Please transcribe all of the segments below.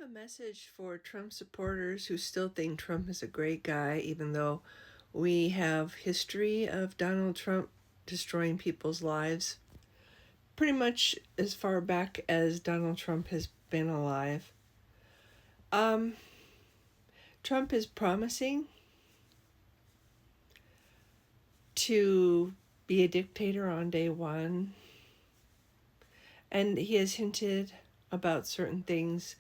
a message for Trump supporters who still think Trump is a great guy, even though we have history of Donald Trump destroying people's lives pretty much as far back as Donald Trump has been alive. Um, Trump is promising to be a dictator on day one, and he has hinted about certain things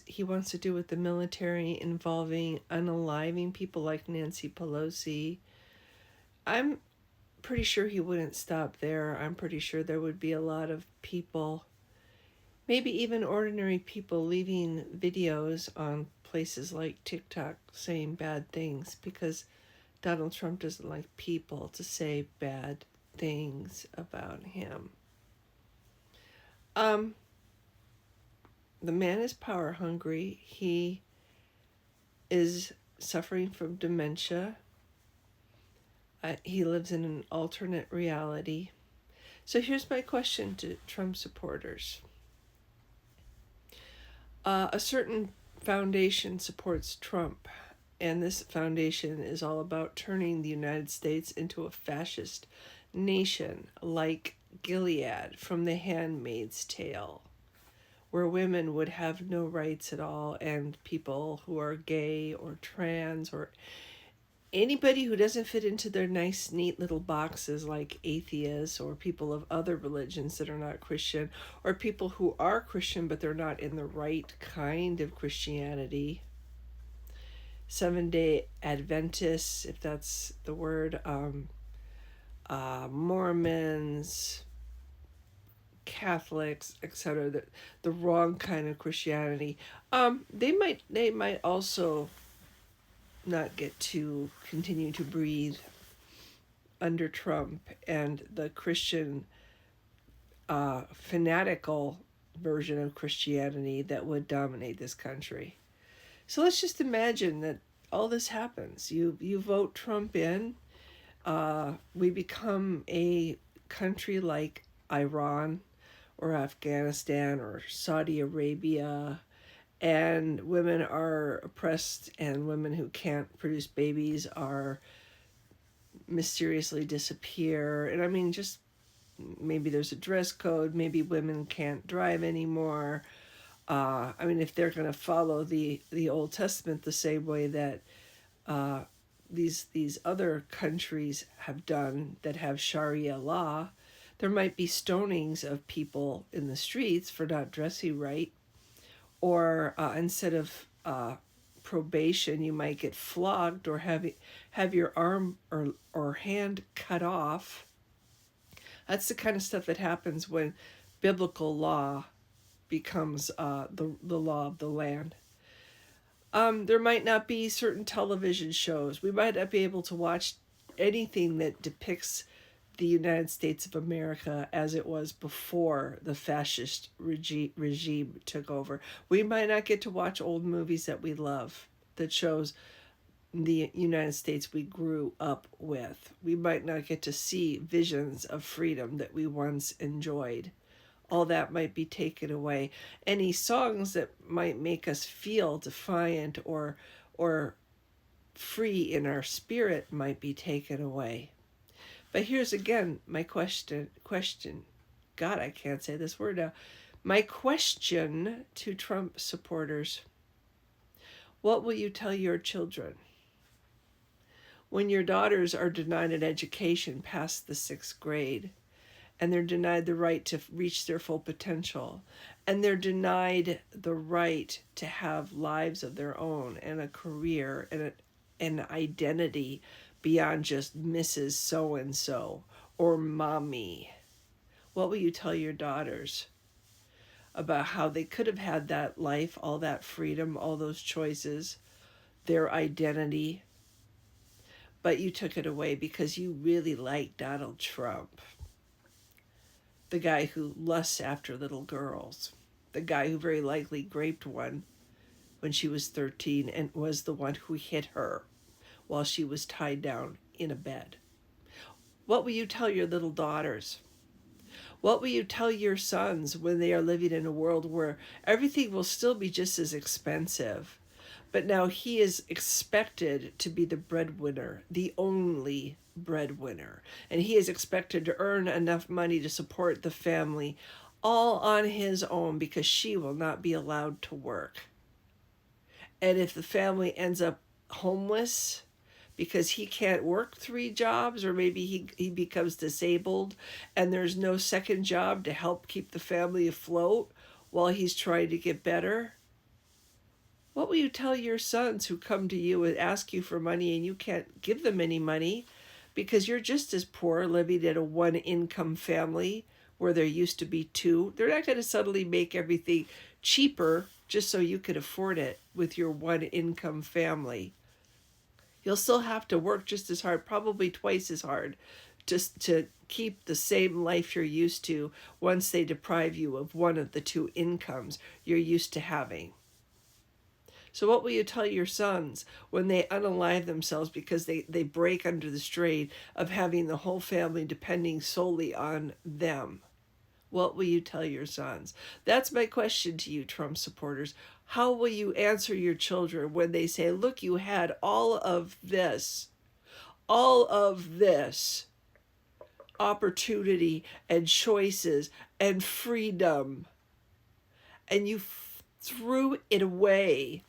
he wants to do with the military involving unaliving people like Nancy Pelosi. I'm pretty sure he wouldn't stop there. I'm pretty sure there would be a lot of people, maybe even ordinary people, leaving videos on places like TikTok saying bad things because Donald Trump doesn't like people to say bad things about him. The man is power hungry. He is suffering from dementia. He lives in an alternate reality. So here's my question to Trump supporters. A certain foundation supports Trump, and this foundation is all about turning the United States into a fascist nation like Gilead from The Handmaid's Tale, where women would have no rights at all, and people who are gay or trans or anybody who doesn't fit into their nice, neat little boxes, like atheists or people of other religions that are not Christian, or people who are Christian but they're not in the right kind of Christianity. Seventh-day Adventists, if that's the word, Mormons, Catholics, etc., the wrong kind of Christianity. They might also not get to continue to breathe under Trump and the Christian fanatical version of Christianity that would dominate this country. So let's just imagine that all this happens. You vote Trump in. We become a country like Iran or Afghanistan or Saudi Arabia, and women are oppressed, and women who can't produce babies are mysteriously disappear. And I mean, just maybe there's a dress code, maybe women can't drive anymore. I mean, if they're going to follow the Old Testament the same way that these other countries have done that have Sharia law, there might be stonings of people in the streets for not dressing right. Or instead of probation, you might get flogged or have your arm or hand cut off. That's the kind of stuff that happens when biblical law becomes the law of the land. There might not be certain television shows. We might not be able to watch anything that depicts the United States of America as it was before the fascist regime took over. We might not get to watch old movies that we love that shows the United States we grew up with. We might not get to see visions of freedom that we once enjoyed. All that might be taken away. Any songs that might make us feel defiant or free in our spirit might be taken away. But here's again my question. God, I can't say this word now. My question to Trump supporters. What will you tell your children when your daughters are denied an education past the 6th grade, and they're denied the right to reach their full potential, and they're denied the right to have lives of their own and a career and an identity beyond just Mrs. So-and-so or mommy? What will you tell your daughters about how they could have had that life, all that freedom, all those choices, their identity, but you took it away because you really like Donald Trump, the guy who lusts after little girls, the guy who very likely raped one when she was 13 and was the one who hit her while she was tied down in a bed? What will you tell your little daughters? What will you tell your sons when they are living in a world where everything will still be just as expensive? But now he is expected to be the breadwinner, the only breadwinner. And he is expected to earn enough money to support the family all on his own because she will not be allowed to work. And if the family ends up homeless because he can't work 3 jobs, or maybe he becomes disabled and there's no second job to help keep the family afloat while he's trying to get better, what will you tell your sons who come to you and ask you for money and you can't give them any money because you're just as poor living in a one-income family where there used to be two? They're not going to suddenly make everything cheaper just so you could afford it with your one-income family. You'll still have to work just as hard, probably twice as hard, just to keep the same life you're used to once they deprive you of one of the two incomes you're used to having. So what will you tell your sons when they unalive themselves because they break under the strain of having the whole family depending solely on them? What will you tell your sons? That's my question to you, Trump supporters. How will you answer your children when they say, look, you had all of this opportunity and choices and freedom, and you threw it away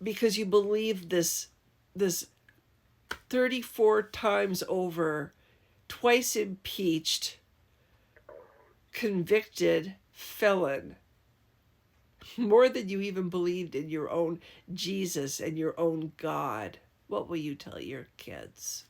because you believed this 34 times over, twice impeached, convicted felon, more than you even believed in your own Jesus and your own God? What will you tell your kids?